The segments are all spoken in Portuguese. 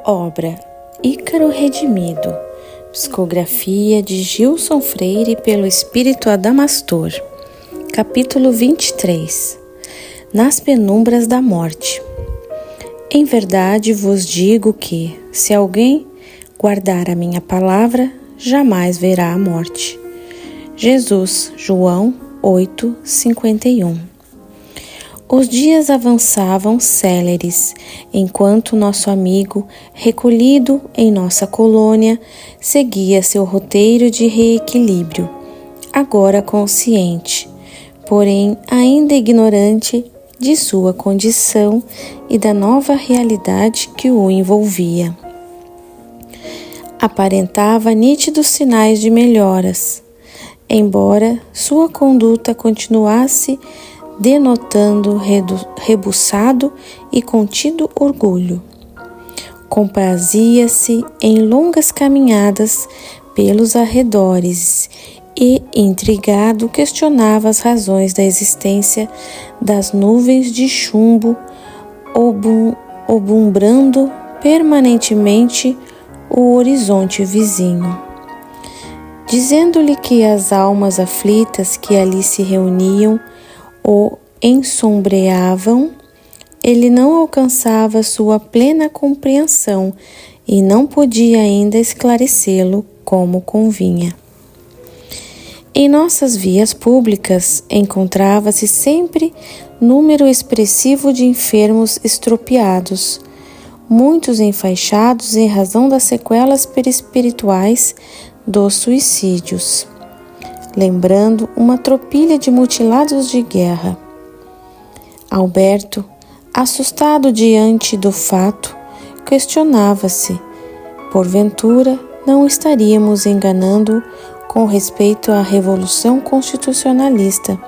Obra Ícaro Redimido, psicografia de Gilson Freire pelo Espírito Adamastor. Capítulo 23. Nas penumbras da morte. Em verdade vos digo que, se alguém guardar a minha palavra, jamais verá a morte. Jesus, João 8:51. Os dias avançavam céleres, enquanto nosso amigo, recolhido em nossa colônia, seguia seu roteiro de reequilíbrio, agora consciente, porém ainda ignorante de sua condição e da nova realidade que o envolvia. Aparentava nítidos sinais de melhoras, embora sua conduta continuasse denotando rebuçado e contido orgulho. Comprazia-se em longas caminhadas pelos arredores e, intrigado, questionava as razões da existência das nuvens de chumbo obumbrando permanentemente o horizonte vizinho. Dizendo-lhe que as almas aflitas que ali se reuniam o ensombreavam, ele não alcançava sua plena compreensão e não podia ainda esclarecê-lo como convinha. Em nossas vias públicas encontrava-se sempre número expressivo de enfermos estropiados, muitos enfaixados em razão das sequelas perispirituais dos suicídios, lembrando uma tropilha de mutilados de guerra. Alberto, assustado diante do fato, questionava-se: porventura não estaríamos enganando com respeito à Revolução Constitucionalista,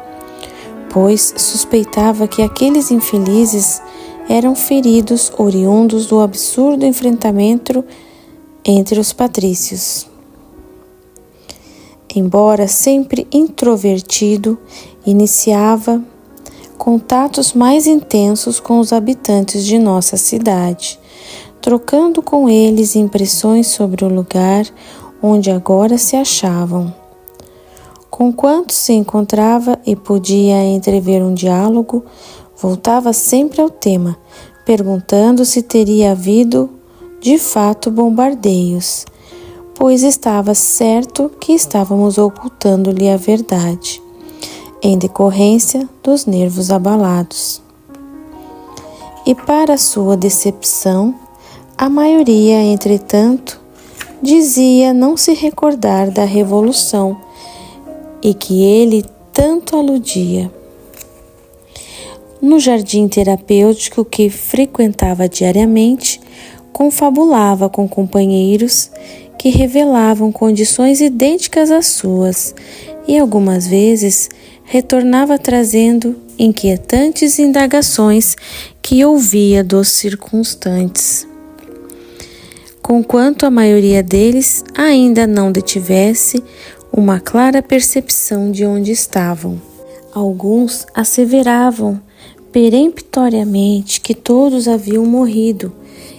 pois suspeitava que aqueles infelizes eram feridos oriundos do absurdo enfrentamento entre os patrícios. Embora sempre introvertido, iniciava contatos mais intensos com os habitantes de nossa cidade, trocando com eles impressões sobre o lugar onde agora se achavam. Com quantos se encontrava e podia entrever um diálogo, voltava sempre ao tema, perguntando se teria havido, de fato, bombardeios, pois estava certo que estávamos ocultando-lhe a verdade, em decorrência dos nervos abalados. E para sua decepção, a maioria, entretanto, dizia não se recordar da Revolução e que ele tanto aludia. No jardim terapêutico que frequentava diariamente, confabulava com companheiros que revelavam condições idênticas às suas e algumas vezes retornava trazendo inquietantes indagações que ouvia dos circunstantes. Conquanto a maioria deles ainda não detivesse uma clara percepção de onde estavam. Alguns asseveravam peremptoriamente que todos haviam morrido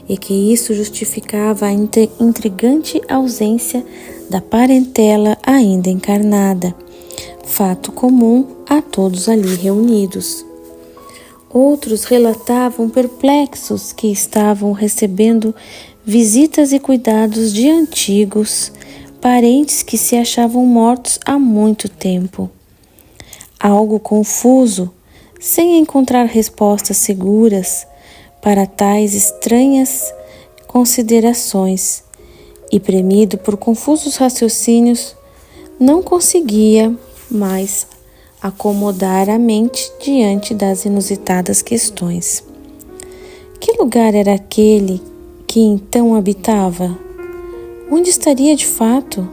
e que isso justificava a intrigante ausência da parentela ainda encarnada, fato comum a todos ali reunidos. Outros relatavam perplexos que estavam recebendo visitas e cuidados de antigos parentes que se achavam mortos há muito tempo. Algo confuso, sem encontrar respostas seguras para tais estranhas considerações, e premido por confusos raciocínios, não conseguia mais acomodar a mente diante das inusitadas questões. Que lugar era aquele que então habitava? Onde estaria de fato?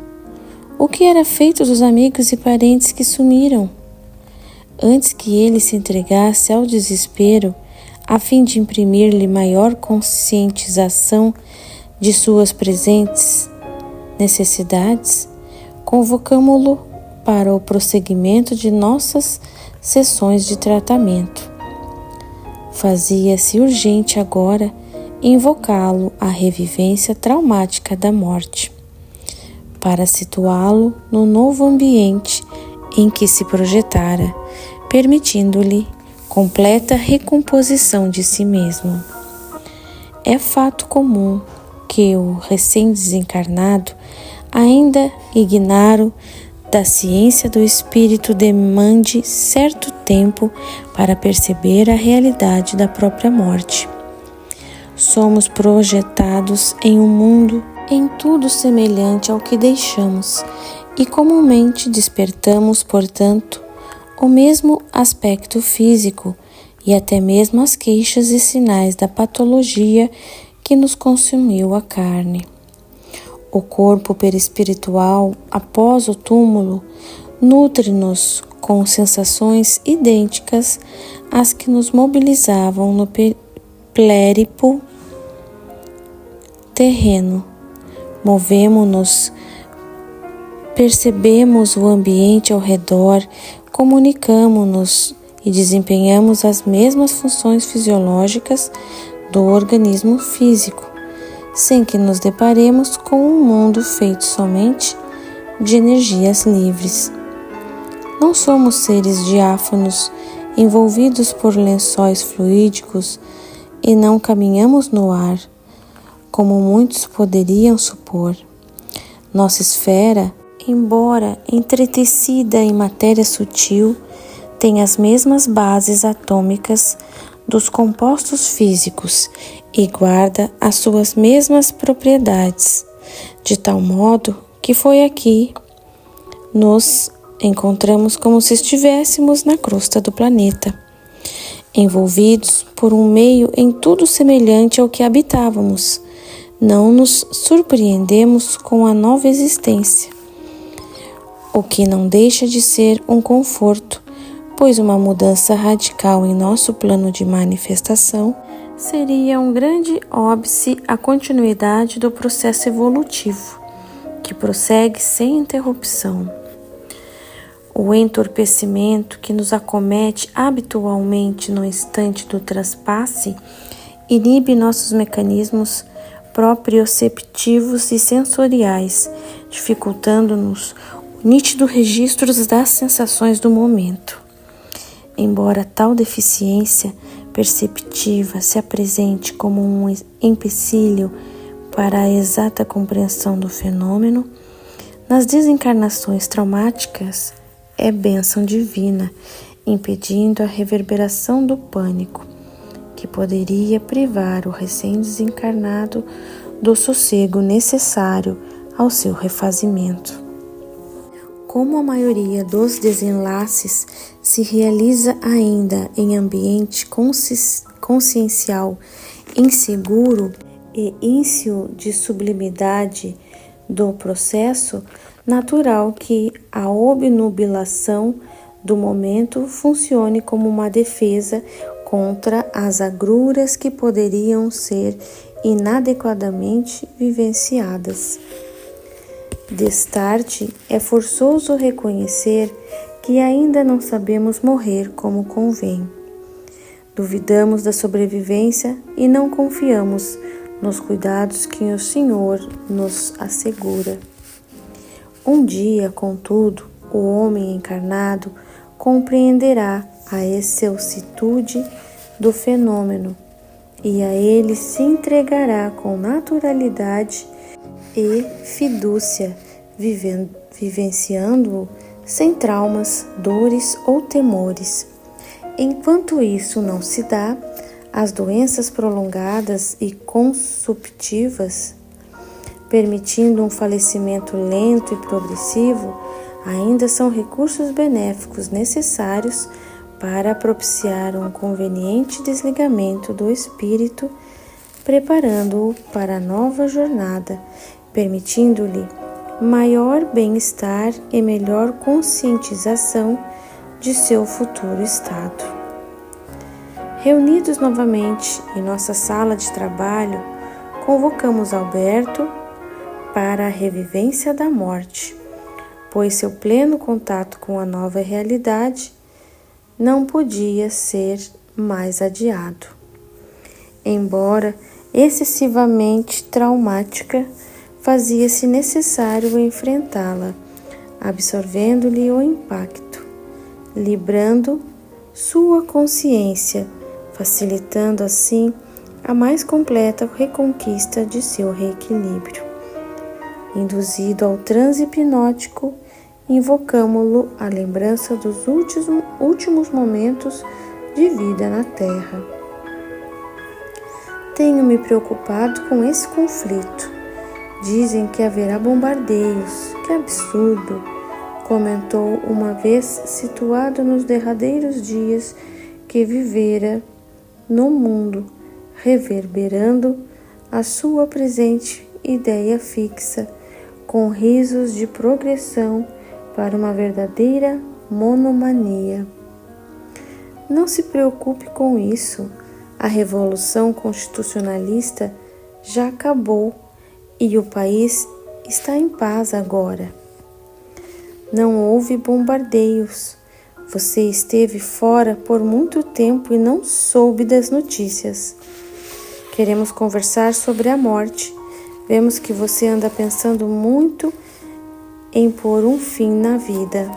O que era feito dos amigos e parentes que sumiram? Antes que ele se entregasse ao desespero, a fim de imprimir-lhe maior conscientização de suas presentes necessidades, convocamo-lo para o prosseguimento de nossas sessões de tratamento. Fazia-se urgente agora invocá-lo à revivência traumática da morte, para situá-lo no novo ambiente em que se projetara, permitindo-lhe completa recomposição de si mesmo. É fato comum que o recém-desencarnado, ainda ignaro da ciência do espírito, demande certo tempo para perceber a realidade da própria morte. Somos projetados em um mundo em tudo semelhante ao que deixamos e comumente despertamos, portanto, o mesmo aspecto físico e até mesmo as queixas e sinais da patologia que nos consumiu a carne. O corpo perispiritual, após o túmulo, nutre-nos com sensações idênticas às que nos mobilizavam no pléripo terreno. Movemo-nos, percebemos o ambiente ao redor, comunicamo-nos e desempenhamos as mesmas funções fisiológicas do organismo físico, sem que nos deparemos com um mundo feito somente de energias livres. Não somos seres diáfanos, envolvidos por lençóis fluídicos, e não caminhamos no ar, como muitos poderiam supor. Nossa esfera, embora entretecida em matéria sutil, tem as mesmas bases atômicas dos compostos físicos e guarda as suas mesmas propriedades, de tal modo que foi aqui nos encontramos como se estivéssemos na crosta do planeta, envolvidos por um meio em tudo semelhante ao que habitávamos. Não nos surpreendemos com a nova existência, o que não deixa de ser um conforto, pois uma mudança radical em nosso plano de manifestação seria um grande óbice à continuidade do processo evolutivo, que prossegue sem interrupção. O entorpecimento que nos acomete habitualmente no instante do traspasse inibe nossos mecanismos proprioceptivos e sensoriais, dificultando-nos o nítido registro das sensações do momento. Embora tal deficiência perceptiva se apresente como um empecilho para a exata compreensão do fenômeno, nas desencarnações traumáticas é bênção divina, impedindo a reverberação do pânico, que poderia privar o recém-desencarnado do sossego necessário ao seu refazimento. Como a maioria dos desenlaces se realiza ainda em ambiente consciencial inseguro e ínsio de sublimidade do processo, natural que a obnubilação do momento funcione como uma defesa contra as agruras que poderiam ser inadequadamente vivenciadas. Destarte, é forçoso reconhecer que ainda não sabemos morrer como convém. Duvidamos da sobrevivência e não confiamos nos cuidados que o Senhor nos assegura. Um dia, contudo, o homem encarnado compreenderá a excelsitude do fenômeno e a ele se entregará com naturalidade e fidúcia, vivenciando-o sem traumas, dores ou temores. Enquanto isso não se dá, as doenças prolongadas e consumptivas, permitindo um falecimento lento e progressivo, ainda são recursos benéficos necessários para propiciar um conveniente desligamento do espírito, preparando-o para a nova jornada, permitindo-lhe maior bem-estar e melhor conscientização de seu futuro estado. Reunidos novamente em nossa sala de trabalho, convocamos Alberto para a revivência da morte, pois seu pleno contato com a nova realidade não podia ser mais adiado. Embora excessivamente traumática, fazia-se necessário enfrentá-la, absorvendo-lhe o impacto, librando sua consciência, facilitando assim a mais completa reconquista de seu reequilíbrio. Induzido ao transe hipnótico, invocamo-lo à lembrança dos últimos momentos de vida na Terra. Tenho me preocupado com esse conflito. Dizem que haverá bombardeios. Que absurdo! Comentou uma vez situado nos derradeiros dias que vivera no mundo, reverberando a sua presente ideia fixa, com risos de progressão para uma verdadeira monomania. Não se preocupe com isso. A Revolução Constitucionalista já acabou e o país está em paz agora. Não houve bombardeios. Você esteve fora por muito tempo e não soube das notícias. Queremos conversar sobre a morte. Vemos que você anda pensando muito em pôr um fim na vida.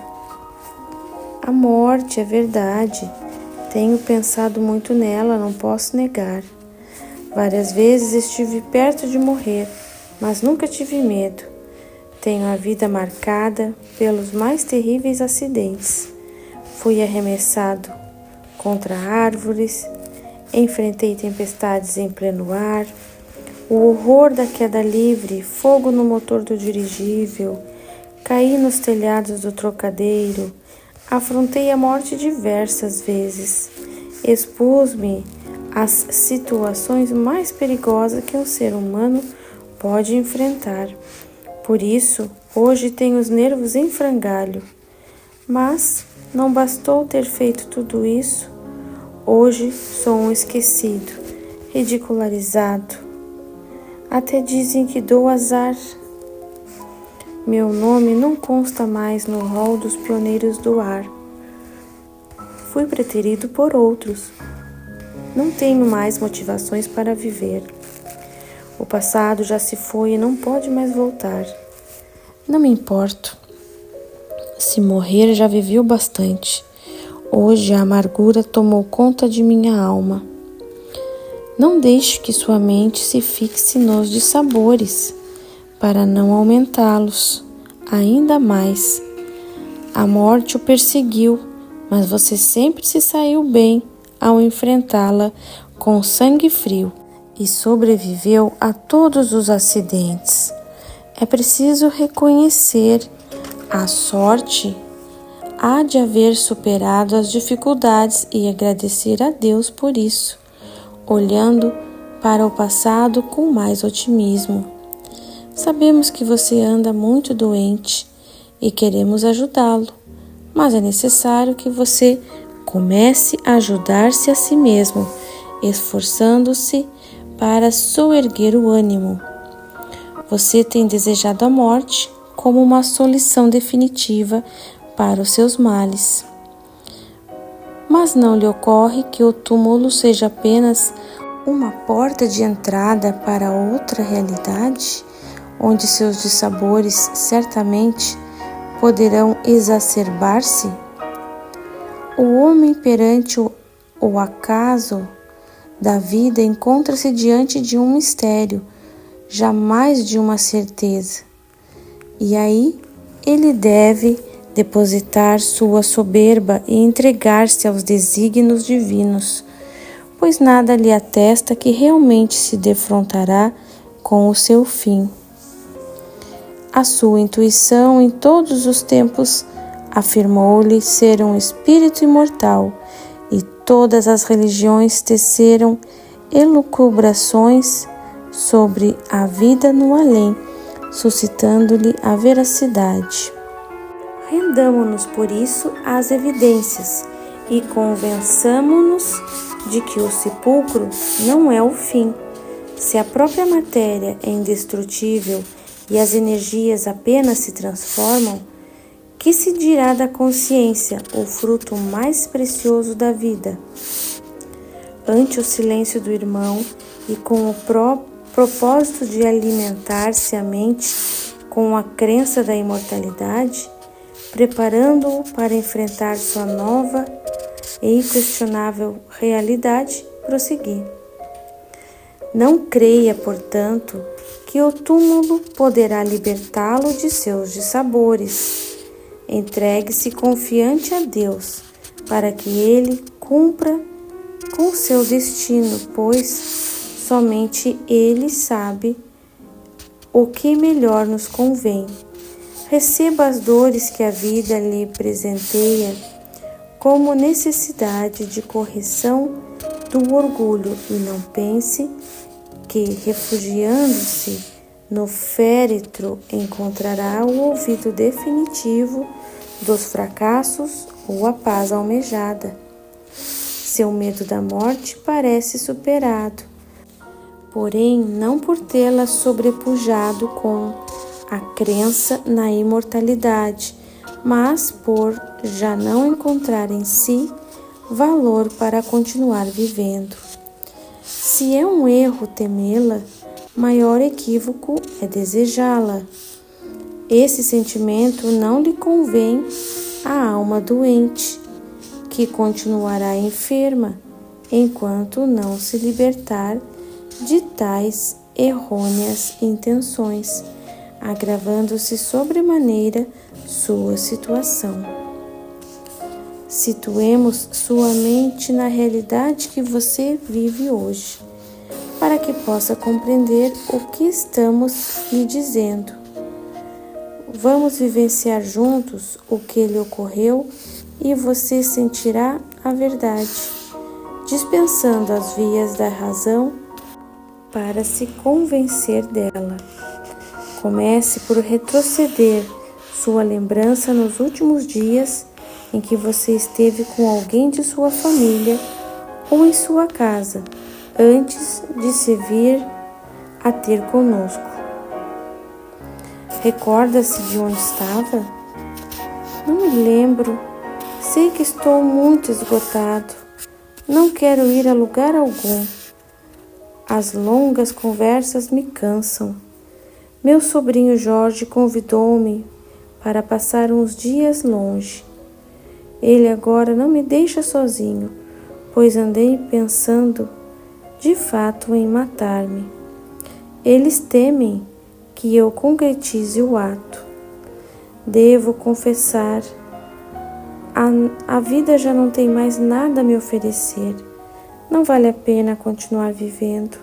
A morte é verdade. Tenho pensado muito nela, não posso negar. Várias vezes estive perto de morrer, mas nunca tive medo. Tenho a vida marcada pelos mais terríveis acidentes. Fui arremessado contra árvores, enfrentei tempestades em pleno ar, o horror da queda livre, fogo no motor do dirigível, caí nos telhados do trocadeiro, afrontei a morte diversas vezes, expus-me às situações mais perigosas que um ser humano pode enfrentar. Por isso, hoje tenho os nervos em frangalho. Mas não bastou ter feito tudo isso. Hoje sou um esquecido, ridicularizado. Até dizem que dou azar. Meu nome não consta mais no rol dos pioneiros do ar. Fui preterido por outros. Não tenho mais motivações para viver. O passado já se foi e não pode mais voltar. Não me importo. Se morrer, já vivi o bastante. Hoje a amargura tomou conta de minha alma. Não deixe que sua mente se fixe nos dissabores, para não aumentá-los ainda mais. A morte o perseguiu, mas você sempre se saiu bem ao enfrentá-la com sangue frio e sobreviveu a todos os acidentes. É preciso reconhecer a sorte há de haver superado as dificuldades e agradecer a Deus por isso, olhando para o passado com mais otimismo. Sabemos que você anda muito doente e queremos ajudá-lo, mas é necessário que você comece a ajudar-se a si mesmo, esforçando-se para soerguer o ânimo. Você tem desejado a morte como uma solução definitiva para os seus males. Mas não lhe ocorre que o túmulo seja apenas uma porta de entrada para outra realidade, onde seus dissabores certamente poderão exacerbar-se? O homem perante o acaso da vida encontra-se diante de um mistério, jamais de uma certeza. E aí ele deve depositar sua soberba e entregar-se aos desígnios divinos, pois nada lhe atesta que realmente se defrontará com o seu fim. A sua intuição em todos os tempos afirmou-lhe ser um espírito imortal, e todas as religiões teceram elucubrações sobre a vida no além, suscitando-lhe a veracidade. Rendamo-nos por isso às evidências e convençamo-nos de que o sepulcro não é o fim. Se a própria matéria é indestrutível e as energias apenas se transformam, que se dirá da consciência, o fruto mais precioso da vida? Ante o silêncio do irmão e com o propósito de alimentar-se a mente com a crença da imortalidade, preparando-o para enfrentar sua nova e inquestionável realidade, prosseguir. Não creia, portanto, que o túmulo poderá libertá-lo de seus dissabores. Entregue-se confiante a Deus, para que Ele cumpra com seu destino, pois somente Ele sabe o que melhor nos convém. Receba as dores que a vida lhe presenteia como necessidade de correção do orgulho e não pense que, refugiando-se no féretro, encontrará o ouvido definitivo dos fracassos ou a paz almejada. Seu medo da morte parece superado, porém não por tê-la sobrepujado com a crença na imortalidade, mas por já não encontrar em si valor para continuar vivendo. Se é um erro temê-la, maior equívoco é desejá-la. Esse sentimento não lhe convém à alma doente, que continuará enferma enquanto não se libertar de tais errôneas intenções, agravando-se sobremaneira sua situação. Situemos sua mente na realidade que você vive hoje, para que possa compreender o que estamos lhe dizendo. Vamos vivenciar juntos o que lhe ocorreu e você sentirá a verdade, dispensando as vias da razão para se convencer dela. Comece por retroceder sua lembrança nos últimos dias em que você esteve com alguém de sua família ou em sua casa, antes de se vir a ter conosco. Recorda-se de onde estava? Não me lembro. Sei que estou muito esgotado. Não quero ir a lugar algum. As longas conversas me cansam. Meu sobrinho Jorge convidou-me para passar uns dias longe. Ele agora não me deixa sozinho, pois andei pensando de fato em matar-me. Eles temem que eu concretize o ato. Devo confessar, a vida já não tem mais nada a me oferecer. Não vale a pena continuar vivendo.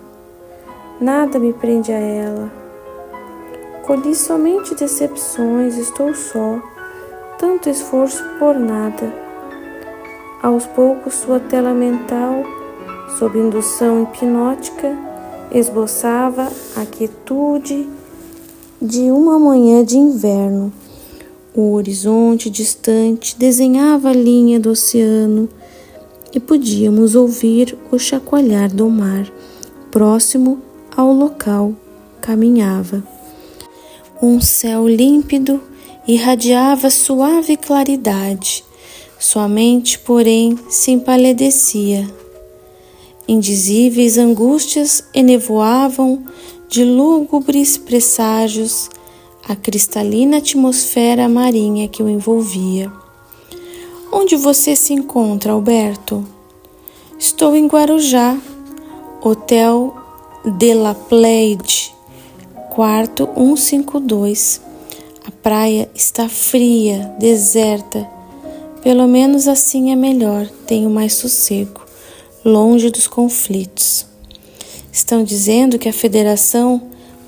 Nada me prende a ela. Colhi somente decepções, estou só. Tanto esforço por nada. Aos poucos, sua tela mental, sob indução hipnótica, esboçava a quietude de uma manhã de inverno. O horizonte distante desenhava a linha do oceano e podíamos ouvir o chacoalhar do mar. Próximo ao local caminhava. Um céu límpido irradiava suave claridade. Sua mente, porém, se empaledecia. Indizíveis angústias enevoavam de lúgubres presságios a cristalina atmosfera marinha que o envolvia. Onde você se encontra, Alberto? Estou em Guarujá, Hotel de la Pleiade, quarto 152. A praia está fria, deserta. Pelo menos assim é melhor, tenho mais sossego, longe dos conflitos. Estão dizendo que a Federação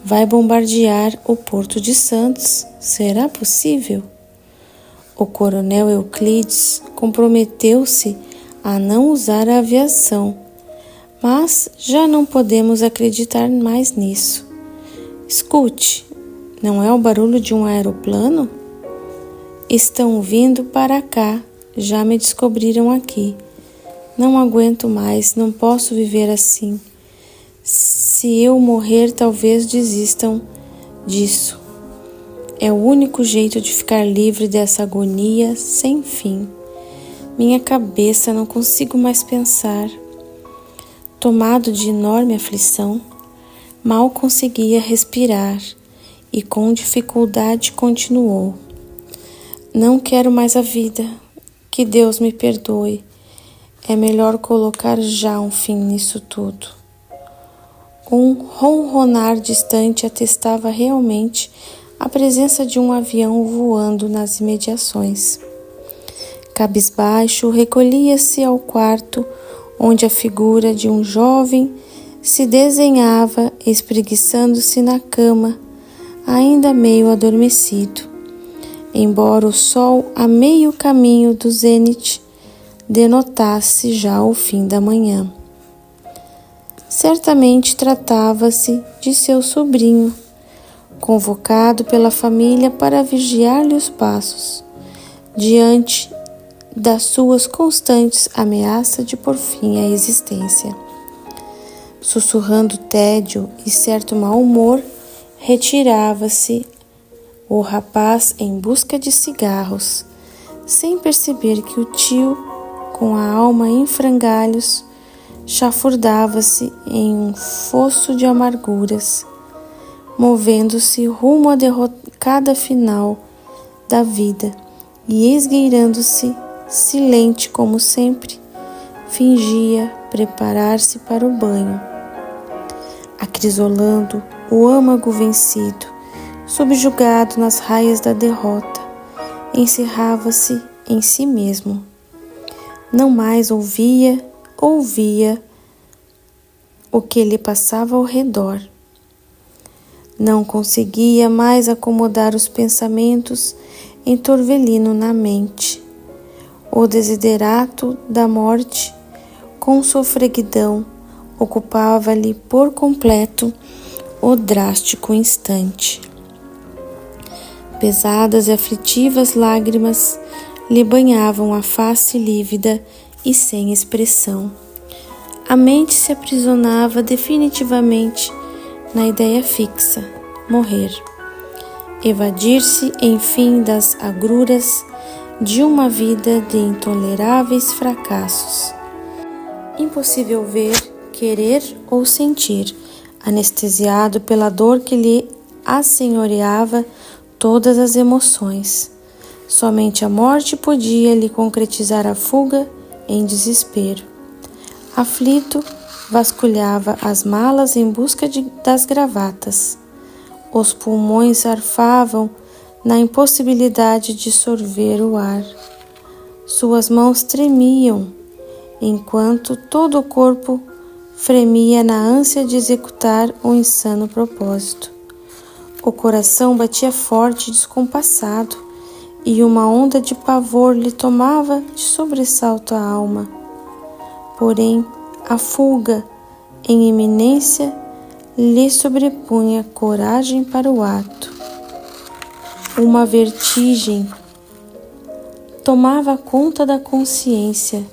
vai bombardear o Porto de Santos. Será possível? O coronel Euclides comprometeu-se a não usar a aviação, mas já não podemos acreditar mais nisso. Escute, não é o barulho de um aeroplano? Estão vindo para cá, já me descobriram aqui. Não aguento mais, não posso viver assim. Se eu morrer, talvez desistam disso. É o único jeito de ficar livre dessa agonia sem fim. Minha cabeça, não consigo mais pensar. tomado de enorme aflição, mal conseguia respirar e com dificuldade continuou: Não quero mais a vida, que Deus me perdoe. É melhor colocar já um fim nisso tudo. Um ronronar distante atestava realmente a presença de um avião voando nas imediações. Cabisbaixo, recolhia-se ao quarto onde a figura de um jovem se desenhava, espreguiçando-se na cama, ainda meio adormecido, embora o sol a meio caminho do zênite denotasse já o fim da manhã. Certamente tratava-se de seu sobrinho, convocado pela família para vigiar-lhe os passos, diante das suas constantes ameaças de pôr fim à existência. Sussurrando tédio e certo mau humor, retirava-se o rapaz em busca de cigarros, sem perceber que o tio, com a alma em frangalhos, chafurdava-se em um fosso de amarguras, movendo-se rumo à derrocada final da vida e esgueirando-se, silente como sempre, fingia preparar-se para o banho. Acrisolando, o âmago vencido, subjugado nas raias da derrota, encerrava-se em si mesmo. Não mais ouvia o que lhe passava ao redor. Não conseguia mais acomodar os pensamentos em torvelino na mente. O desiderato da morte, com sofreguidão, ocupava-lhe por completo o drástico instante. Pesadas e aflitivas lágrimas lhe banhavam a face lívida e sem expressão. A mente se aprisionava definitivamente na ideia fixa: morrer. Evadir-se, enfim, das agruras de uma vida de intoleráveis fracassos. Impossível ver, querer ou sentir, anestesiado pela dor que lhe assenhoreava todas as emoções. Somente a morte podia lhe concretizar a fuga em desespero. Aflito, vasculhava as malas em busca das gravatas. Os pulmões arfavam na impossibilidade de sorver o ar. Suas mãos tremiam, enquanto todo o corpo fremia na ânsia de executar o insano propósito. O coração batia forte e descompassado, e uma onda de pavor lhe tomava de sobressalto a alma. Porém, a fuga em iminência lhe sobrepunha coragem para o ato. Uma vertigem tomava conta da consciência,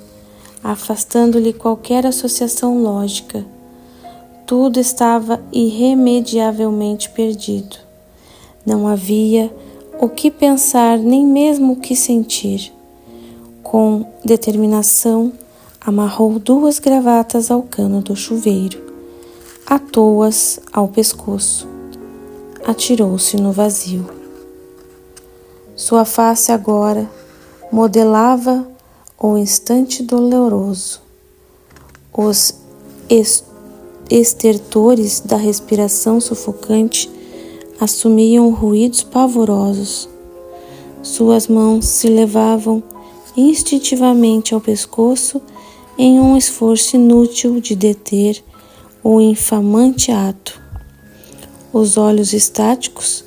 afastando-lhe qualquer associação lógica. Tudo estava irremediavelmente perdido. Não havia o que pensar, nem mesmo o que sentir. Com determinação, amarrou 2 gravatas ao cano do chuveiro, atou-as ao pescoço, atirou-se no vazio. Sua face agora modelava o instante doloroso. Os estertores da respiração sufocante assumiam ruídos pavorosos. Suas mãos se levavam instintivamente ao pescoço em um esforço inútil de deter o infamante ato. Os olhos estáticos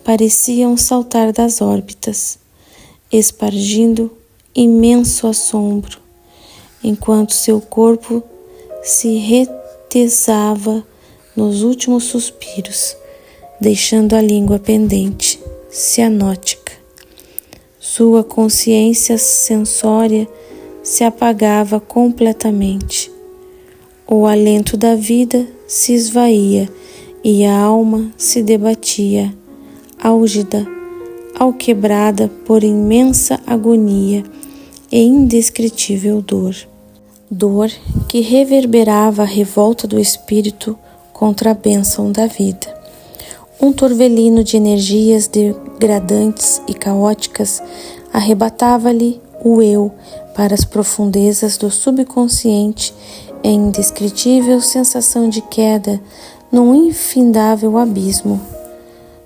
pareciam saltar das órbitas, espargindo imenso assombro, enquanto seu corpo se retesava nos últimos suspiros, deixando a língua pendente, cianótica. Sua consciência sensória se apagava completamente. O alento da vida se esvaía e a alma se debatia, álgida, alquebrada por imensa agonia e indescritível dor. dor que reverberava a revolta do espírito contra a bênção da vida. Um torbellino de energias degradantes e caóticas arrebatava-lhe o eu para as profundezas do subconsciente em indescritível sensação de queda num infindável abismo.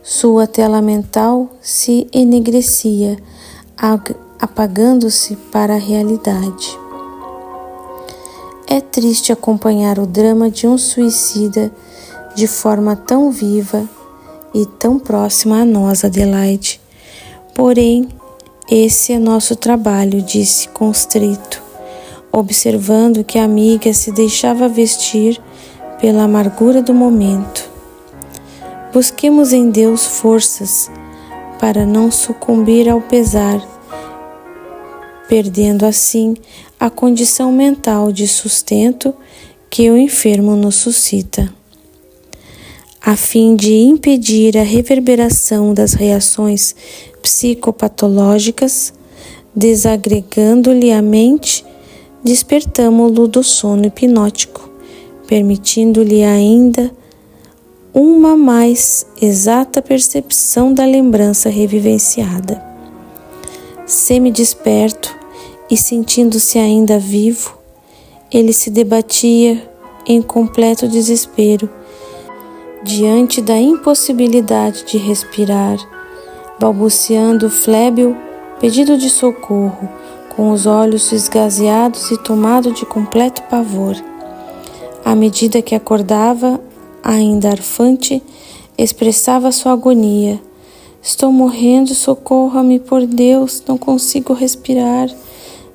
Sua tela mental se enegrecia, apagando-se para a realidade. É triste acompanhar o drama de um suicida de forma tão viva e tão próxima a nós, Adelaide. Porém, esse é nosso trabalho, disse constrito, observando que a amiga se deixava vestir pela amargura do momento. Busquemos em Deus forças para não sucumbir ao pesar, perdendo assim a condição mental de sustento que o enfermo nos suscita. A fim de impedir a reverberação das reações psicopatológicas, desagregando-lhe a mente, despertamo-lo do sono hipnótico, permitindo-lhe ainda uma mais exata percepção da lembrança revivenciada. Semi-desperto e sentindo-se ainda vivo, ele se debatia em completo desespero diante da impossibilidade de respirar, balbuciando flébil pedido de socorro, com os olhos esgazeados e tomado de completo pavor. À medida que acordava, ainda arfante, expressava sua agonia. Estou morrendo, socorra-me, por Deus, não consigo respirar,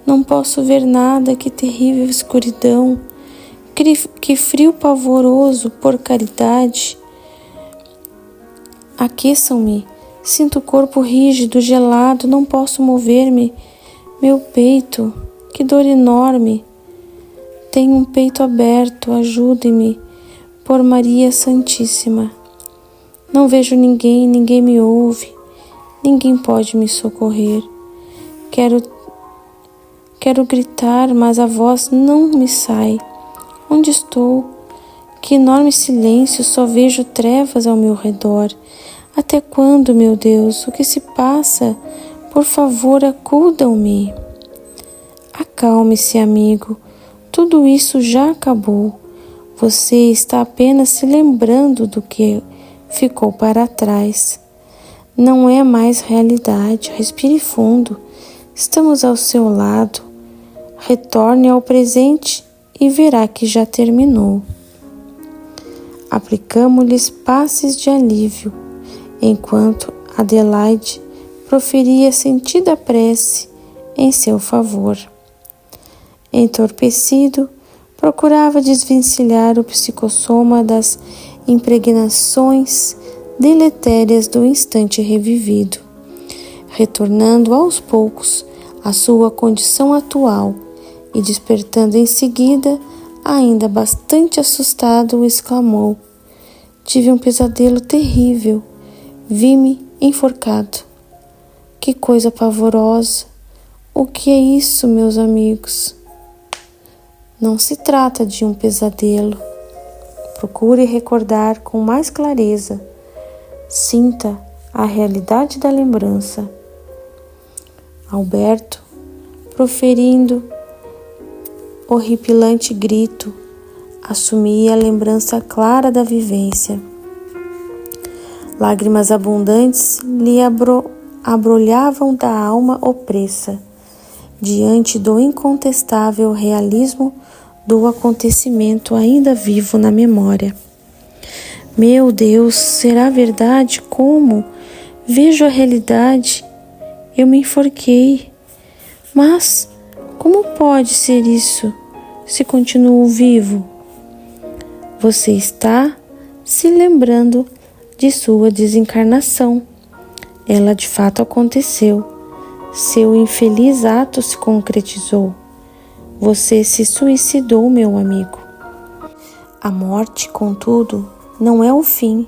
não posso ver nada, que terrível escuridão, que frio pavoroso, por caridade. Aqueçam-me, sinto o corpo rígido, gelado, não posso mover-me, meu peito, que dor enorme, tenho um peito aberto, ajude-me, por Maria Santíssima. Não vejo ninguém, ninguém me ouve, ninguém pode me socorrer. Quero gritar, mas a voz não me sai. Onde estou? Que enorme silêncio, só vejo trevas ao meu redor. Até quando, meu Deus? O que se passa? Por favor, acudam-me. Acalme-se, amigo. Tudo isso já acabou. Você está apenas se lembrando do que ficou para trás. Não é mais realidade. Respire fundo. Estamos ao seu lado. Retorne ao presente e verá que já terminou. Aplicamo-lhes passes de alívio, enquanto Adelaide proferia sentida prece em seu favor. Entorpecido, procurava desvencilhar o psicossoma das impregnações deletérias do instante revivido, retornando aos poucos à sua condição atual e despertando em seguida, ainda bastante assustado, exclamou: tive um pesadelo terrível, vi-me enforcado. Que coisa pavorosa! O que é isso, meus amigos? Não se trata de um pesadelo. Procure recordar com mais clareza. Sinta a realidade da lembrança. Alberto, proferindo horripilante grito, assumia a lembrança clara da vivência. Lágrimas abundantes lhe abrolhavam da alma opressa, diante do incontestável realismo do acontecimento ainda vivo na memória. Meu Deus, será verdade? Como? Vejo a realidade. Eu me enforquei. Mas como pode ser isso, se continuo vivo? Você está se lembrando de sua desencarnação. Ela de fato aconteceu. Seu infeliz ato se concretizou. Você se suicidou, meu amigo. A morte, contudo, não é o fim,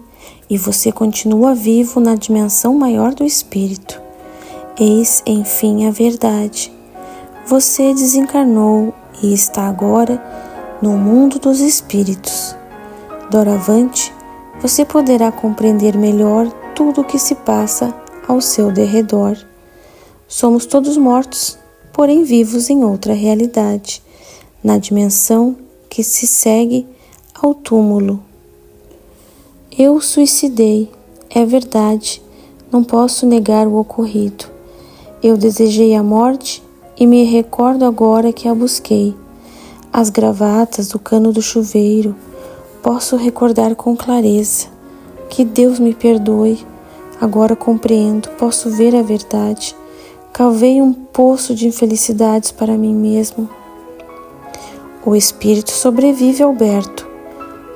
e você continua vivo na dimensão maior do espírito. Eis, enfim, a verdade. Você desencarnou e está agora no mundo dos espíritos. Doravante, você poderá compreender melhor tudo o que se passa ao seu derredor. Somos todos mortos, porém vivos em outra realidade, na dimensão que se segue ao túmulo. Eu suicidei, é verdade, não posso negar o ocorrido. Eu desejei a morte e me recordo agora que a busquei. As gravatas do cano do chuveiro, posso recordar com clareza. Que Deus me perdoe, agora compreendo, posso ver a verdade. Cavei um poço de infelicidades para mim mesmo. O espírito sobrevive, Alberto,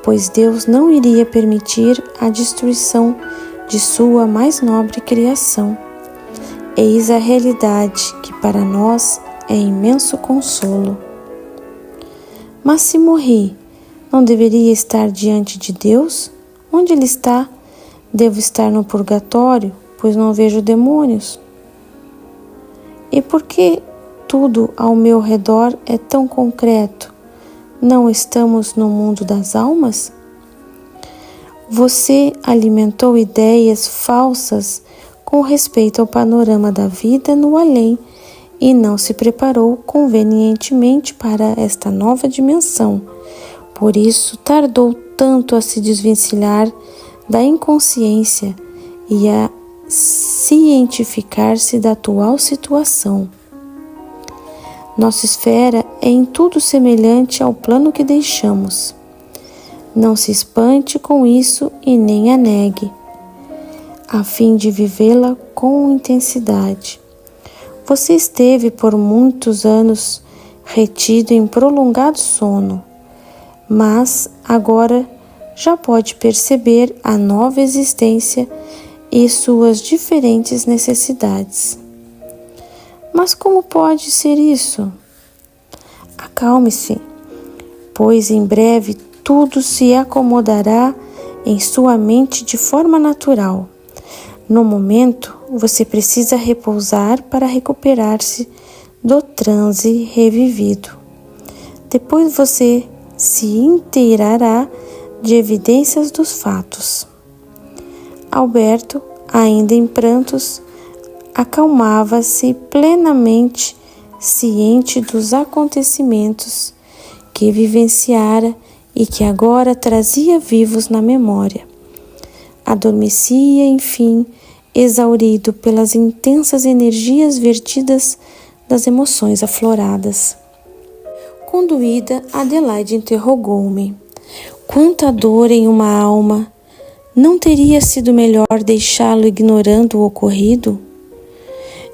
pois Deus não iria permitir a destruição de sua mais nobre criação. Eis a realidade que para nós é imenso consolo. Mas se morri, não deveria estar diante de Deus? Onde Ele está? Devo estar no purgatório, pois não vejo demônios. E por que tudo ao meu redor é tão concreto? Não estamos no mundo das almas? Você alimentou ideias falsas com respeito ao panorama da vida no além e não se preparou convenientemente para esta nova dimensão. Por isso, tardou tanto a se desvencilhar da inconsciência e a cientificar-se da atual situação. Nossa esfera é em tudo semelhante ao plano que deixamos. Não se espante com isso e nem a negue, a fim de vivê-la com intensidade. Você esteve por muitos anos retido em prolongado sono, mas agora já pode perceber a nova existência e suas diferentes necessidades. Mas como pode ser isso? Acalme-se, pois em breve tudo se acomodará em sua mente de forma natural. No momento, você precisa repousar para recuperar-se do transe revivido. Depois você se inteirará de evidências dos fatos. Alberto, ainda em prantos, acalmava-se plenamente ciente dos acontecimentos que vivenciara e que agora trazia vivos na memória. Adormecia, enfim, exaurido pelas intensas energias vertidas das emoções afloradas. Conduída, Adelaide interrogou-me: quanta dor em uma alma! Não teria sido melhor deixá-lo ignorando o ocorrido?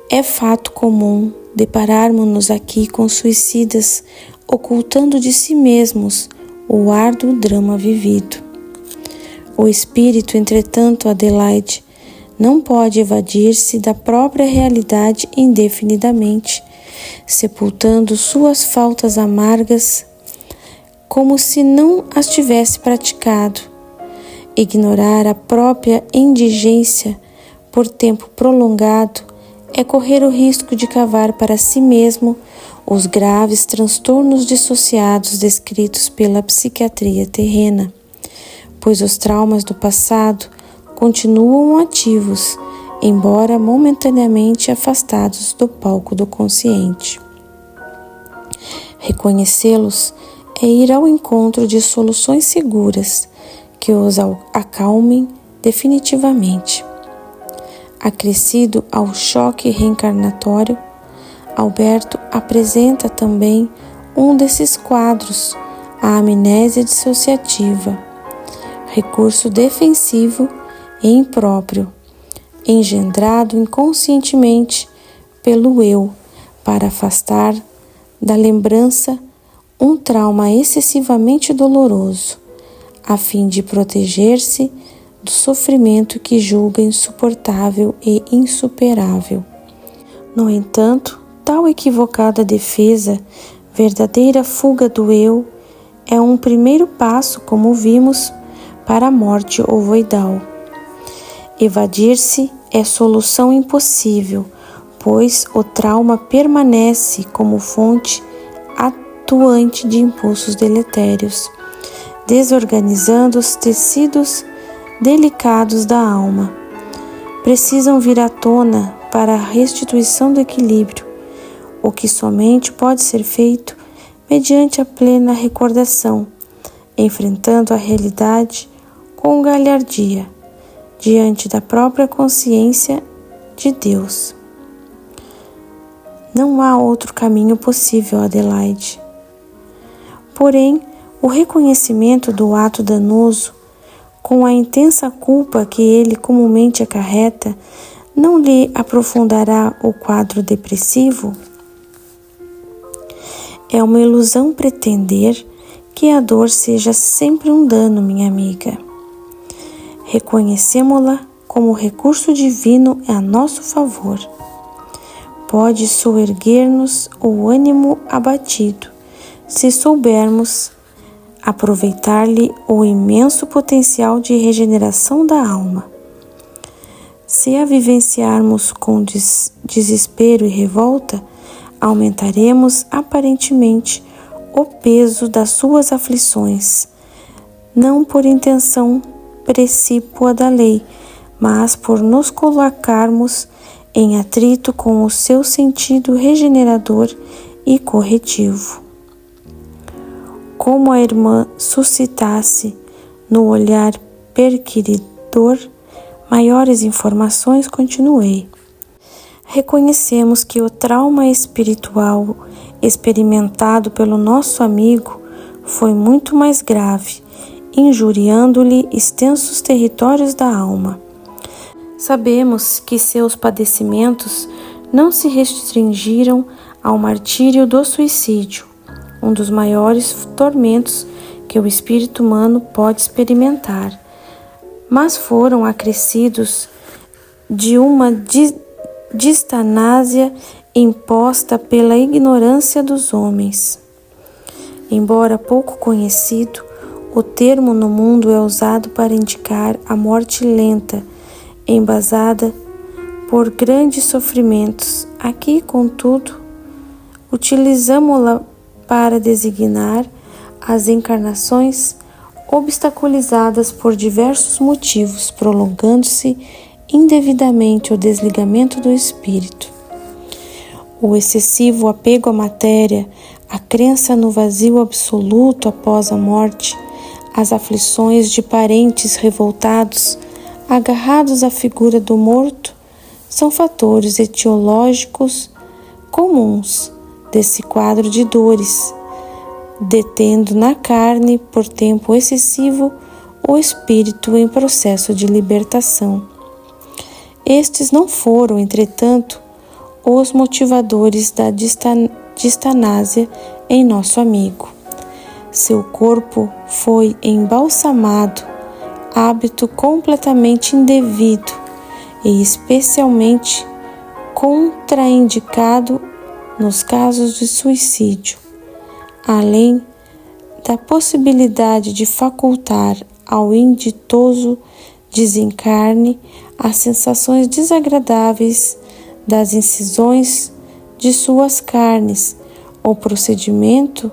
É fato comum depararmos-nos aqui com suicidas ocultando de si mesmos o árduo drama vivido. O espírito, entretanto, Adelaide, não pode evadir-se da própria realidade indefinidamente, sepultando suas faltas amargas como se não as tivesse praticado. Ignorar a própria indigência por tempo prolongado é correr o risco de cavar para si mesmo os graves transtornos dissociados descritos pela psiquiatria terrena, pois os traumas do passado continuam ativos, embora momentaneamente afastados do palco do consciente. Reconhecê-los é ir ao encontro de soluções seguras que os acalmem definitivamente. Acrescido ao choque reencarnatório, Alberto apresenta também um desses quadros, a amnésia dissociativa, recurso defensivo e impróprio, engendrado inconscientemente pelo eu para afastar da lembrança um trauma excessivamente doloroso, a fim de proteger-se do sofrimento que julga insuportável e insuperável. No entanto, tal equivocada defesa, verdadeira fuga do eu, é um primeiro passo, como vimos, para a morte ovoidal. Evadir-se é solução impossível, pois o trauma permanece como fonte flutuante de impulsos deletérios, desorganizando os tecidos delicados da alma. Precisam vir à tona para a restituição do equilíbrio, o que somente pode ser feito mediante a plena recordação, enfrentando a realidade com galhardia, diante da própria consciência de Deus. Não há outro caminho possível, Adelaide. Porém, o reconhecimento do ato danoso, com a intensa culpa que ele comumente acarreta, não lhe aprofundará o quadro depressivo? É uma ilusão pretender que a dor seja sempre um dano, minha amiga. Reconhecemo-la como recurso divino a nosso favor. Pode soerguer-nos o ânimo abatido, se soubermos aproveitar-lhe o imenso potencial de regeneração da alma. Se a vivenciarmos com desespero e revolta, aumentaremos aparentemente o peso das suas aflições, não por intenção precípua da lei, mas por nos colocarmos em atrito com o seu sentido regenerador e corretivo. Como a irmã suscitasse no olhar perquiridor maiores informações, continuei. Reconhecemos que o trauma espiritual experimentado pelo nosso amigo foi muito mais grave, injuriando-lhe extensos territórios da alma. Sabemos que seus padecimentos não se restringiram ao martírio do suicídio, um dos maiores tormentos que o espírito humano pode experimentar, mas foram acrescidos de uma distanásia imposta pela ignorância dos homens. Embora pouco conhecido, o termo no mundo é usado para indicar a morte lenta, embasada por grandes sofrimentos. Aqui, contudo, utilizamo-la para designar as encarnações obstaculizadas por diversos motivos, prolongando-se indevidamente o desligamento do espírito. O excessivo apego à matéria, a crença no vazio absoluto após a morte, as aflições de parentes revoltados, agarrados à figura do morto, são fatores etiológicos comuns desse quadro de dores, detendo na carne por tempo excessivo o espírito em processo de libertação. Estes não foram, entretanto, os motivadores da distanásia em nosso amigo. Seu corpo foi embalsamado, hábito completamente indevido e especialmente contraindicado nos casos de suicídio, além da possibilidade de facultar ao inditoso desencarne as sensações desagradáveis das incisões de suas carnes. O procedimento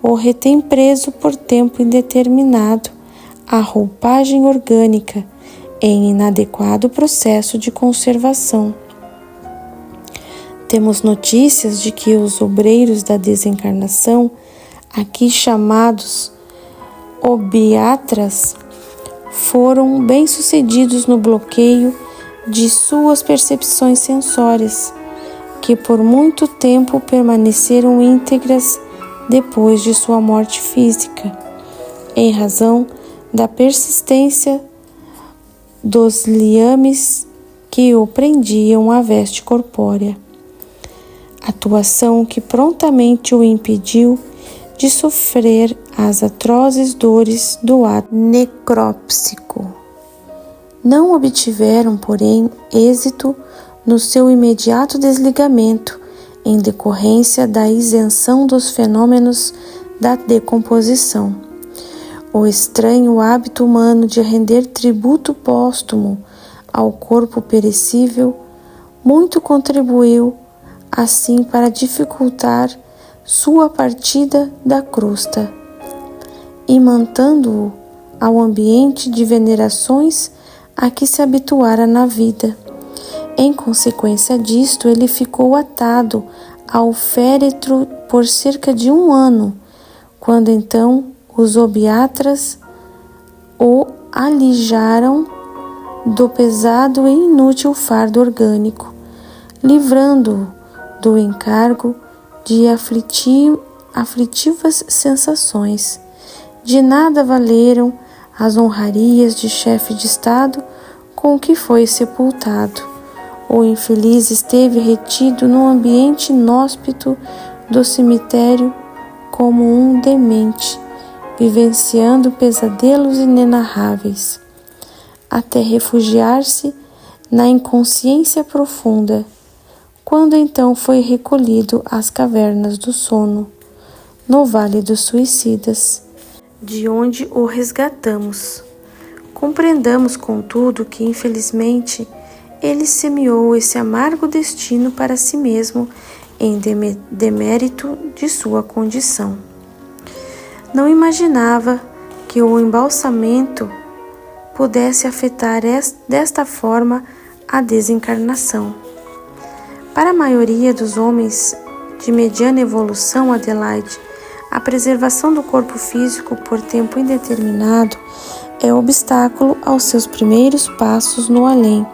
o retém preso por tempo indeterminado à roupagem orgânica em inadequado processo de conservação. Temos notícias de que os obreiros da desencarnação, aqui chamados obiatras, foram bem-sucedidos no bloqueio de suas percepções sensórias, que por muito tempo permaneceram íntegras depois de sua morte física, em razão da persistência dos liames que o prendiam à veste corpórea. Atuação que prontamente o impediu de sofrer as atrozes dores do ato necrópsico. Não obtiveram, porém, êxito no seu imediato desligamento, em decorrência da isenção dos fenômenos da decomposição. O estranho hábito humano de render tributo póstumo ao corpo perecível muito contribuiu, assim, para dificultar sua partida da crosta, imantando-o ao ambiente de venerações a que se habituara na vida. Em consequência disto, ele ficou atado ao féretro por cerca de 1 ano, quando então os obiatras o alijaram do pesado e inútil fardo orgânico, livrando-o do encargo de aflitivas sensações. De nada valeram as honrarias de chefe de Estado com que foi sepultado. O infeliz esteve retido no ambiente inóspito do cemitério como um demente, vivenciando pesadelos inenarráveis, até refugiar-se na inconsciência profunda, quando então foi recolhido às cavernas do sono, no Vale dos Suicidas, de onde o resgatamos. Compreendamos, contudo, que infelizmente ele semeou esse amargo destino para si mesmo em demérito de sua condição. Não imaginava que o embalsamento pudesse afetar desta forma a desencarnação. Para a maioria dos homens de mediana evolução, Adelaide, a preservação do corpo físico por tempo indeterminado é obstáculo aos seus primeiros passos no além,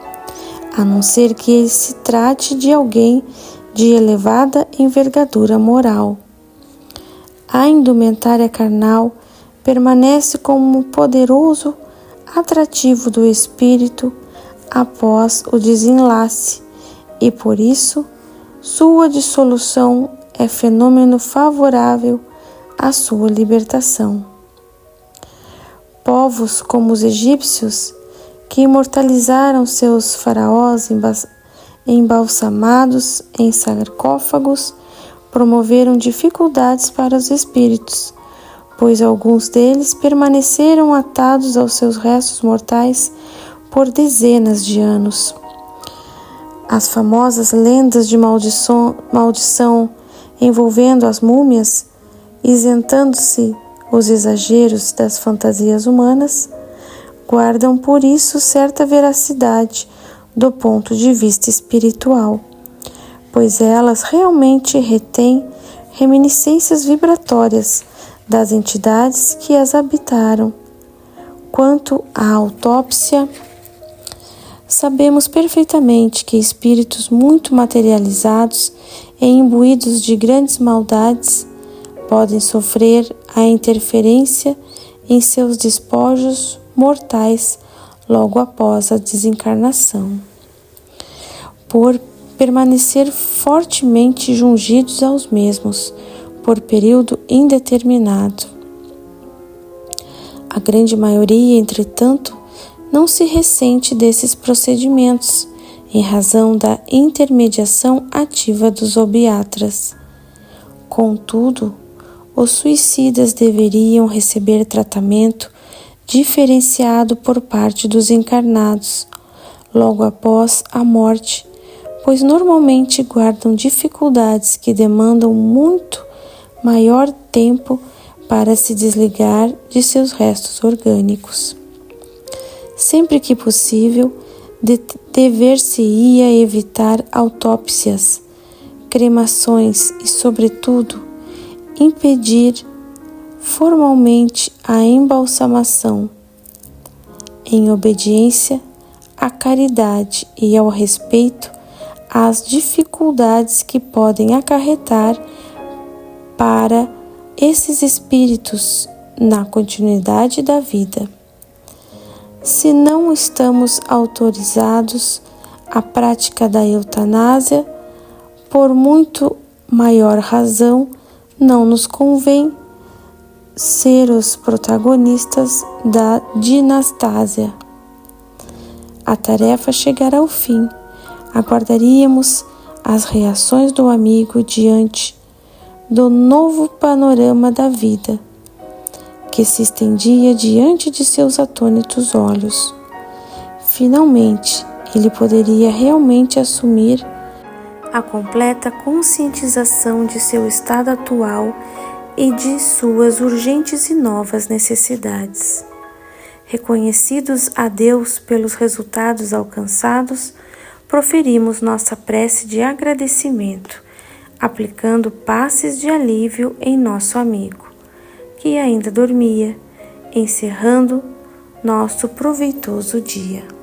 a não ser que ele se trate de alguém de elevada envergadura moral. A indumentária carnal permanece como poderoso atrativo do espírito após o desenlace, e por isso sua dissolução é fenômeno favorável à sua libertação. Povos como os egípcios, que imortalizaram seus faraós embalsamados em sarcófagos, promoveram dificuldades para os espíritos, pois alguns deles permaneceram atados aos seus restos mortais por dezenas de anos. As famosas lendas de maldição envolvendo as múmias, isentando-se os exageros das fantasias humanas, guardam por isso certa veracidade do ponto de vista espiritual, pois elas realmente retêm reminiscências vibratórias das entidades que as habitaram. Quanto à autópsia, sabemos perfeitamente que espíritos muito materializados e imbuídos de grandes maldades podem sofrer a interferência em seus despojos mortais logo após a desencarnação, por permanecer fortemente jungidos aos mesmos por período indeterminado. A grande maioria, entretanto, não se ressente desses procedimentos, em razão da intermediação ativa dos obiatras. Contudo, os suicidas deveriam receber tratamento diferenciado por parte dos encarnados, logo após a morte, pois normalmente guardam dificuldades que demandam muito maior tempo para se desligar de seus restos orgânicos. Sempre que possível, dever-se-ia evitar autópsias, cremações e, sobretudo, impedir formalmente a embalsamação, em obediência à caridade e ao respeito às dificuldades que podem acarretar para esses espíritos na continuidade da vida. Se não estamos autorizados à prática da eutanásia, por muito maior razão, não nos convém ser os protagonistas da dinastásia. A tarefa chegará ao fim. Aguardaríamos as reações do amigo diante do novo panorama da vida, que se estendia diante de seus atônitos olhos. Finalmente, ele poderia realmente assumir a completa conscientização de seu estado atual e de suas urgentes e novas necessidades. Reconhecidos a Deus pelos resultados alcançados, proferimos nossa prece de agradecimento, aplicando passes de alívio em nosso amigo, que ainda dormia, encerrando nosso proveitoso dia.